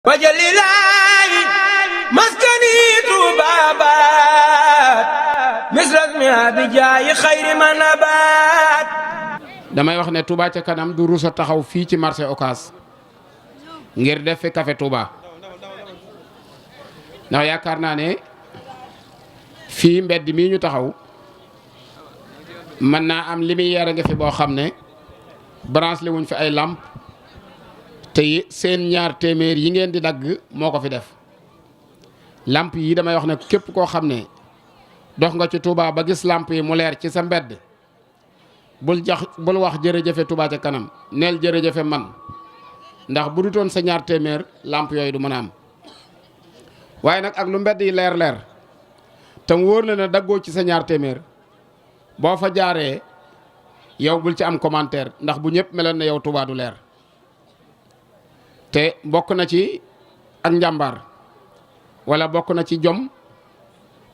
wajalilaayi maskani tuubaabaat misras mi abijaayi xayri ma nabaat. damay wax ne Touba ca kanam du rusa taxaw fii ci marché Ocass ngir def fi café Touba ndax yaakaar naa ne fii mbedd mii ñu taxaw mën naa am lumière nga fi boo xam ne branche li wuñ fi ay lampe te seen ñaar téeméer yi ngeen di dagg moo ko fi def lamp yi damay wax ne képp koo xam ne dox nga ci Touba ba gis lamp yi mu leer ci sa mbedd bul wax jërëjëfe Touba ca kanam neel jërëjëfe man ndax bu dutoon sa ñaar téeméer lamp yooyu du mën a am waaye nag ak lu mbedd yi leer leer te mu wóor na ne daggoo ci sa ñaar téeméer boo fa jaaree yow bul ci am commentaire ndax bu ñëpp meloon ne yow Touba du leer te bokk na ci ak njàmbaar wala bokk na ci jom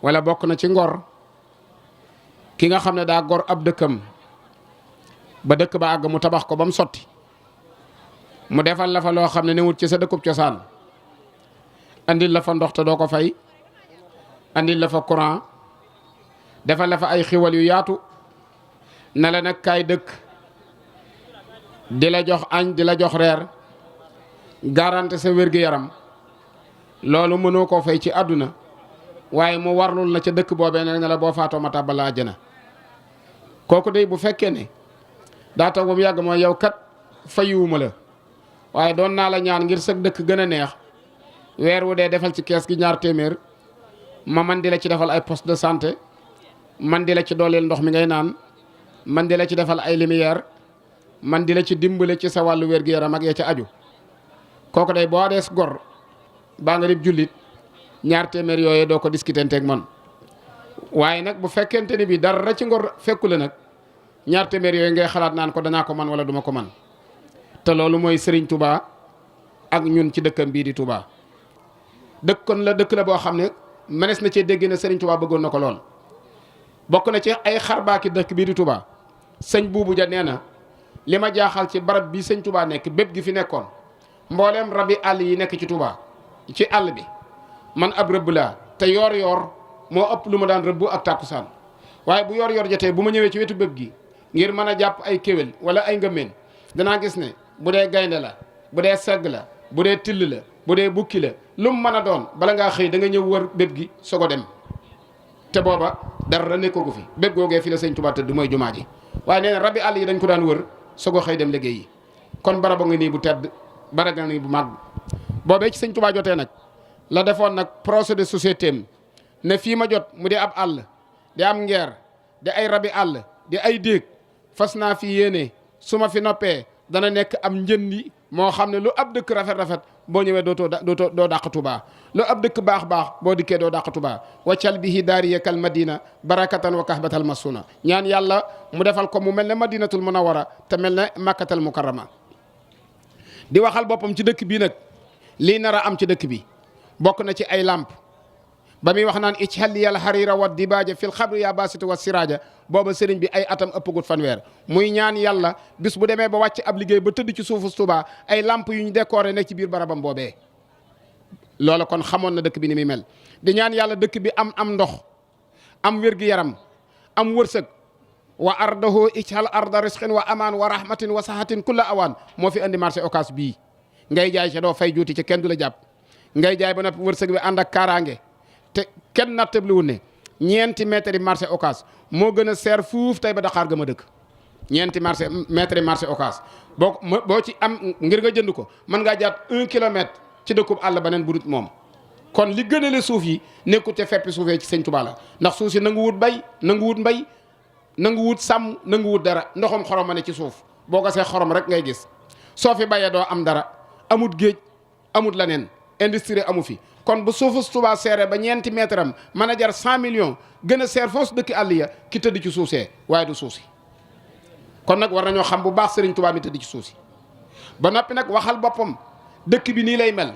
wala bokk na ci ngor ki nga xam ne daa gor ab dëkkam ba dëkk ba àgg mu tabax ko ba mu sotti mu defal la fa loo xam ne newut ci sa dëkkub cosaan andil la fa ndox te doo ko fay andil la fa courant defal la fa ay xiwal yu yaatu na la nag kaay dëkk di la jox añ di la jox reer garanti sa wér-gi-yaram loolu mënoo koo fay ci àdduna waaye mu warlul na ca dëkk boobee ne la boo faatoo ma tàbbal la àjjana kooku day bu fekkee ne daa taw ba mu yàgg mooy yow kat fayuwuma la waaye doon naa la ñaan ngir sag dëkk gën a neex weer wu dee defal ci kees gi ñaar téeméer ma man di la ci defal ay poste de santé man di la ci dooleel ndox mi ngay naan man di la ci defal ay lumière man di la ci dimbale ci sa wàllu wér-gi-yaram ak ya ca aju kooku day boo dees gor baa nga dib jullit ñaar téeméer yooyu doo ko discuter man waaye nag bu fekkente ni bi dara ci ngor fekku la nag ñaar téeméer yooyu ngay xalaat naan ko danaa ko man wala duma ko man te loolu mooy Serigne Touba ak ñun ci dëkkam bii di Touba dëkk la boo xam ne mënees na cee dégg ne Serigne Touba bëggoon na ko lool bokk na ci ay xarbaaki dëkk bii di Touba sëñ buubu ja nee na li ma jaaxal ci barab bi sëñ Touba nekk bépp gi fi nekkoon mbooleem rabi àll yi nekk ci Touba ci àll bi man ab rëbb laa te yoor moo ëpp lu ma daan rëbb ak tàkkusaan waaye bu yoor jotee bu ma ñëwee ci wetu bépp gi ngir mën a jàpp ay kéwél wala ay ngëmmeen danaa gis ne bu dee gaynde la bu dee segg la bu dee till la bu dee bukki la lu mu mën a doon bala ngaa xëy da nga ñëw wër bépp gi soog a dem te booba dara nekkoogu fi bépp googee fi la sëñ Touba tëdd mooy jumaa ji waaye nee na rabi àll yi dañ ko daan wër soog a xëy dem liggéey yi kon baraba nga nii bu tedd barab nga nii bu màgg boobee ci sëñ Touba jotee nag la defoon nag projet de société am ne fii ma jot mu di ab àll di am ngeer di ay rabi àll di ay déeg fas naa fi yéene su ma fi noppee dana nekk am njëndi moo xam ne lu ab dëkk rafet boo ñëwee doo dàq Touba lu ab dëkk baax boo dikkee doo dàq Touba waccal bihi daariyakal madina barakatan wa kahbatal masuna ñaan yàlla mu defal ko mu mel ne madinatul munawwara te mel ne makkatal mukarrama di waxal boppam ci dëkk bii nag lii nar a am ci dëkk bi bokk na ci ay làmp ba muy wax naan ijhaliyal harira wa dibaaja fil xabri ya basitu wa siraja booba sëriñ bi ay atam ëppagut fanweer muy ñaan yàlla bis bu demee ba wàcc ab liggéey ba tëdd ci suufu Touba ay lamp yu ñu décoré nekk ci biir barabam boobee loola kon xamoon na dëkk bi ni muy mel di ñaan yàlla dëkk bi am ndox am wér-gi-yaram am wërsëg wa ardahu ijhal arda risqin wa aman wa rahmatin wa sahatin kulla awaan moo fi andi marché Ocass bii ngay jaay ca doo fay juuti ca kenn du la jàpp ngay jaay ba noppi wërsëg bi ànd ak kaaraange te kenn nattabliwul ne ñeenti mètres yi marché Ocass moo gën a seer fuuf tey ba Dakar ga ma dëkk ñeenti mètres yi marché Ocass boo ci am ngir nga jënd ko mën ngaa jaat 1 kilomètre ci dëkkub àll beneen bu dut moom kon li gënale suuf yi nekkul ca feppi suufee ci sëñ Touba la ndax suuf si nangu wut bay nangu wut mbay nangu wut sàmm nangu wut dara ndoxam xorom ma ne ci suuf boo gasee xorom rek ngay gis soo fi bayee doo am dara amut géej amut leneen industrie amu fi kon bu suufu Touba seere ba ñeenti mètre am mën a jar 100 millions gën a seer foos dëkk àll ya ki tëdd ci suuf see waaye du suuf si kon nag war nañoo xam bu baax Serigne Touba mi tëdd ci suuf si ba noppi nag waxal boppam dëkk bi nii lay mel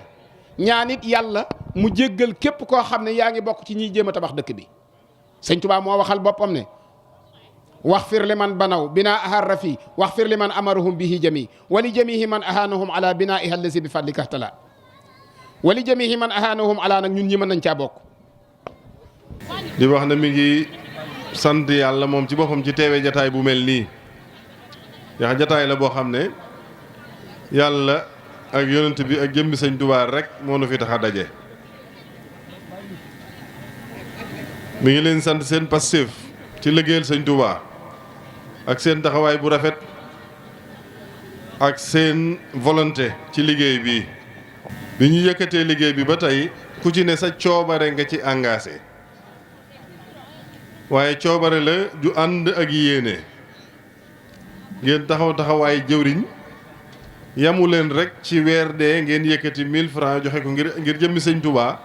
ñaanit yàlla mu jéggal képp koo xam ne yaa ngi bokk ci ñiy jéem a tabax dëkk bi Serigne Touba moo waxal boppam ne waxfir liman banaw binaa ahar rafi waxfir liman amarahum bihi jami wali jamihi man ahanahum ala binaiha allazi bi fadlika tala wali jamihi man ahanahum ala nag ñun ñi mën nañ caa bokk. di wax ne mi ngi sant yàlla moom ci boppam ci teewee jataay bu mel nii ndax jataay la boo xam ne yàlla ak yonent bi ak jëmbi sëñ Tuubaa rek moo nu fi tax a daje. mi ngi leen sant seen passif ci liggéeyal sëñ Tuubaa ak seen taxawaay bu rafet ak seen volonté ci liggéey bi. bi ñu yëkkatee liggéey bi ba tey ku ci ne sa coobare nga ci engagé waaye coobare la ju ànd ak yéene ngeen taxawaay jëwriñ yamu leen rek ci weer dee ngeen yëkkati 1000 francs joxe ko ngir jëmmi sëñ Touba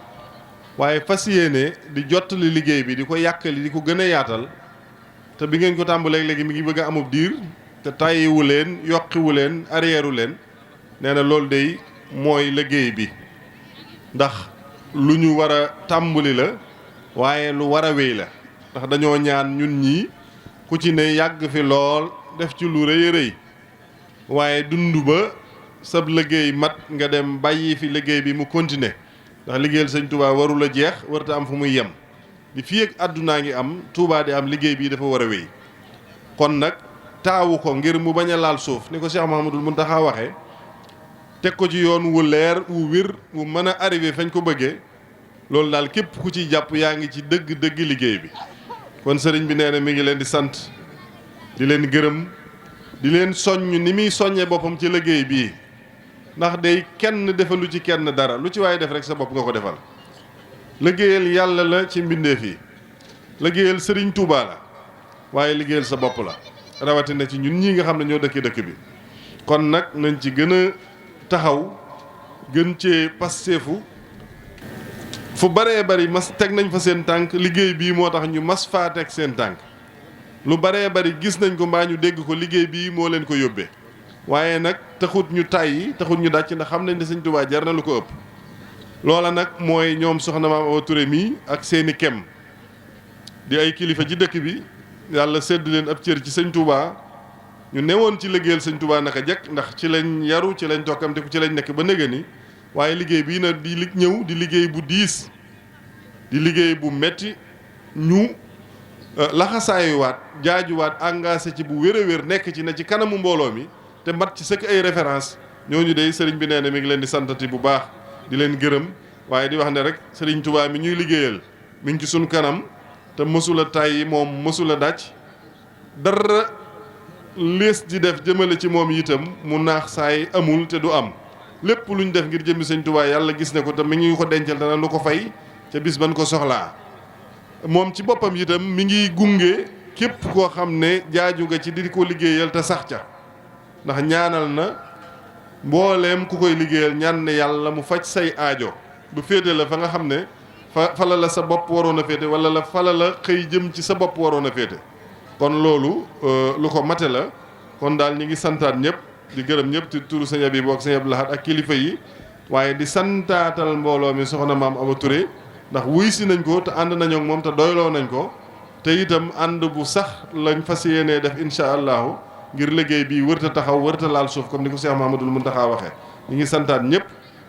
waaye fas yéene di jottali liggéey bi di ko yàkkali di ko gën a yaatal te bi ngeen ko tàmbalee léegi mi ngi bëgg a amub diir te tàyyiwu leen yokkiwu leen arrièru leen nee na loolu day mooy liggéey bi ndax lu ñu war a tàmbali la waaye lu war a wéy la ndax dañoo ñaan ñun ñii ku ci ne yàgg fi lool def ci lu rëy a rëy waaye dund ba sab liggéey mat nga dem bàyyi fi liggéey bi mu continuer ndax liggéeyal sëñ Touba warul a jeex warta am fu muy yem di fii ak àddunaa ngi am Touba di am liggéey bii dafa war a wéy kon nag taawu ko ngir mu bañ a laal suuf ni ko Cheikh Mouhamadoul Mountakha waxee teg ko ci yoon wu leer wu wér wu mën a arrivé fañ ko bëggee loolu daal képp ku ciy jàpp yaa ngi ci dëgg liggéey bi kon sëriñ bi nee na mi ngi leen di sant di leen gërëm di leen soññ ni muy soññee boppam ci liggéey bii ndax day kenn defalu ci kenn dara lu ci waaye def rek sa bopp nga ko defal liggéeyal yàlla la ci mbindeef yi liggéeyal sëriñ Touba la waaye liggéeyal sa bopp la rawatina ci ñun ñii nga xam ne ñoo dëkk bi kon nag nañ ci gën a taxaw gën cee passeefu fu baree bari mas teg nañ fa seen tànk liggéey bii moo tax ñu mas faa teg seen tànk lu baree bari gis nañ ko mbaa ñu dégg ko liggéey bii moo leen ko yóbbee waaye nag taxut ñu tàyyi taxut ñu dàcc ndax xam nañ ne sëñ Touba jar na lu ko ëpp loola nag mooy ñoom soxna Maam Awa Touré mii ak seeni kem di ay kilifa ci dëkk bi yàlla sedd leen ab cër ci sëñ Touba ñu newoon ci liggéeyal sëñ Touba naka jekk ndax ci lañ yaru ci lañ tokkamte ku ci lañ nekk ba nëgë ni waaye liggéey bii nag di ñëw di liggéey bu diis di liggéey bu metti ñu laxasaayuwaat jaajuwaat engagé ci bu wér a wér nekk ci ne ci kanamu mbooloo mi te mat ci sëkk ay référence ñooñu dey sëriñ bi nee na mi ngi leen di santati bu baax di leen gërëm waaye di wax ne rek sëriñ Touba mi ñuy liggéeyal mi ngi ci suñ kanam te mësula tàyyi moom mësula dàcc dara lees di def jëmale ci moom itam mu naax saay amul te du am lépp luñ def ngir jëmmi sëñ Touba yàlla gis ne ko te mi ngi ko dencal dana lu ko fay ca bis ban ko soxlaa moom ci boppam itam mi ngi gunge képp koo xam ne jaaju nga ci di ko liggéeyal te sax ca ndax ñaanal na mbooleem ku koy liggéeyal ñaan ne yàlla mu faj say aajo bu féete la fa nga xam ne fala la sa bopp waroon a féete wala fala la xëy jëm ci sa bopp waroon a féete kon loolu lu ko mate la kon daal ñi ngi santaat ñëpp di gërëm ñëpp ci turu sëñ Abibu ak sëñ Abdou Lahad ak kilifa yi waaye di santaatal mbooloo mi soxna Maam Awa Touré ndax wuy si nañ ko te ànd nañoo ak moom te doyloo nañ ko te itam ànd bu sax lañ fas yéenee def incha allahu ngir liggéey bi wërta taxaw wërta laal suuf comme ni ko Cheikh Mouhamadoul Mountakha waxee ñi ngi santaat ñëpp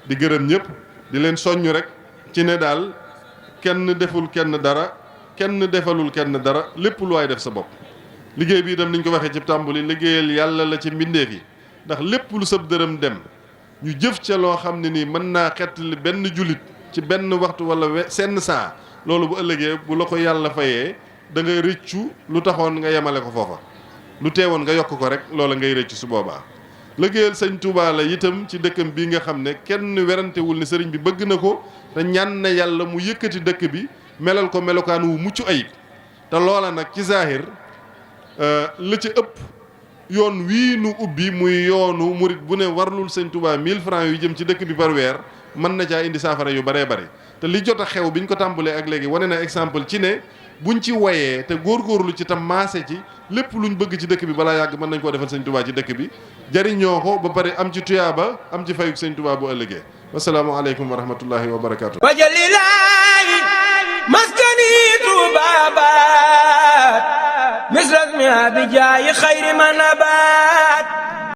di gërëm ñëpp di leen soññ rek ci ne daal kenn deful kenn dara kenn defalul kenn dara lépp lu waay def sa bopp liggéey bi itam niñ ko waxee ci tàmbali liggéeyal yàlla la ci mbindeef yi ndax lépp lu sab dërëm dem ñu jëf ca loo xam ne nii mën naa xettali benn jullit ci benn waxtu wala senn saa loolu bu ëllëgee bu la ko yàlla fayee da nga rëccu lu taxoon nga yemale ko foofa lu teewoon nga yokk ko rek loola ngay rëccu su boobaa liggéeyal sëñ Touba la itam ci dëkkam bii nga xam ne kenn werantewul ne sëriñ bi bëgg na ko te ñaan na yàlla mu yëkkati dëkk bi melal ko melokaan wu mucc ayib te loola nag ci zahir la ci ëpp yoon wii nu ubbi muy yoonu murit bu ne warlul sëñ Touba 1000 francs yu jëm ci dëkk bi par weer mën na caa indi saafara yu baree bari te li jot a xew biñ ko tàmbalee ak léegi wane na exemple ci ne buñ ci wayee te góorgóorlu ci tam maase ci lépp luñ bëgg ci dëkk bi balaa yàgg mën nañ koo defal sëñ Touba ci dëkk bi jariñoo ko ba pare am ci tuyaaba am ci fayuk sëñ Touba bu ëllëgee wasalaamualeykum wa rahmatullahi wa barakaatu. wajalilaayi maskani tubabat misras mi abijaayi xayri man abat